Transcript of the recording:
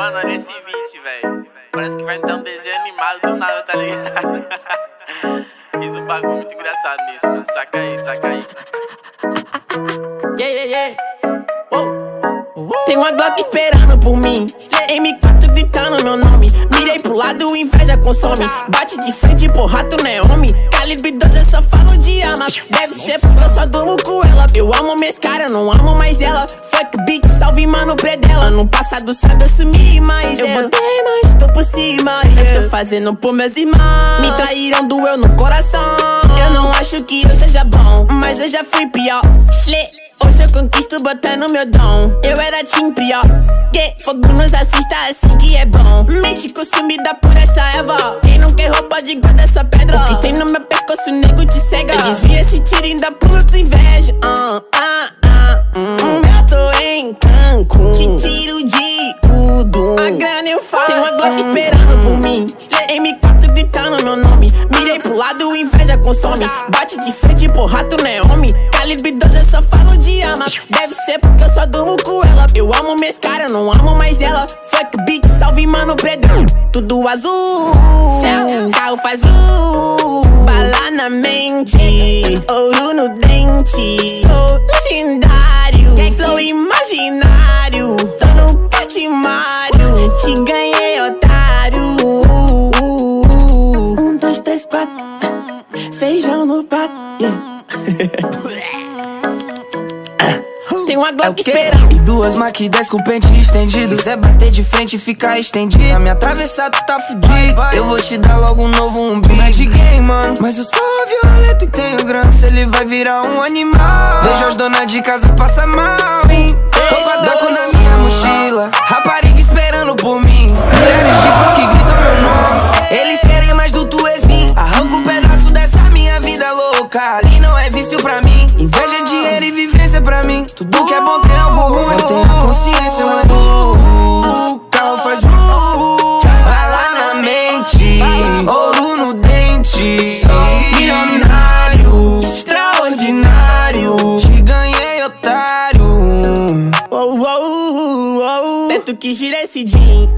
Mano, olha esse vídeo, velho. Parece que vai ter um desenho animado do nada, tá ligado? Fiz um bagulho muito engraçado nisso, mano. Saca aí, saca aí. Yeah, yeah, yeah. Tem uma Glock esperando por mim, M4 gritando meu nome. Mirei pro lado, inveja consome. Bate de frente, porra, tu não é homem. Calibre 12, eu só falo de arma. Deve ser porque eu só durmo com ela. Eu amo minhas caras, não amo mais ela. Fuck big, salve mano predela. Ano passado sabe eu sumi, mas eu voltei, mas tô por cima. Eu tô fazendo por meus irmãos. Me traíram, doeu no coração. Eu não acho que eu seja bom, mas eu já fui pior. Hoje eu conquisto botando meu dom. Eu era team pior. Fogo nos assista assim que é bom. Mente consumida por essa erva. Quem não quer roupa de guarda sua pedra. O que tem no meu pescoço, nego te cega. Eu desvia esse tiro e ainda pulo tua inveja. Eu tô em Cancún, te tiro de tudo. A grana eu faço. Tem uma Glock esperando por mim, M4 gritando meu nome. Mirei pro lado, inveja consome. Bate de frente, porra, tu não é homem. Calibre 12, eu só falo de arma. Deve ser porque eu só durmo com ela. Eu amo minhas caras, não amo mais ela. Fuck big, salve mano predão. Tudo azul, céu, carro faz bala na mente, ouro no dente. Sou legendário, flow imaginário. Tô no Cartimário, te ganhei, otário. 1, 2, 3, 4, feijão no prato, Tem uma Glock esperando. E duas Mac 10 com o pente estendido. Quiser bater de frente e ficar estendido. Na minha travessa tu tá fudido. Eu vou te dar logo um novo umbigo. Não é de game, mano, mas eu sou violento e tenho grana. Se ele vai virar um animal. Vejo as donas de casa passar mal, hein? Tô com a Daco na minha mochila. Rapariga esperando por mim. Milhares de fãs que gritam meu nome. Eles querem mais do tuezinho. Arranca um pedaço dessa minha vida louca. Ali não é vício pra mim. Inveja, dinheiro e vivência pra mim. Tudo que é bom tem algo ruim. Eu tenho a consciência, mas o carro faz bala na mente, ouro no dente. Sou milionário, extraordinário. Te ganhei, otário. Tanto que gira esse jean.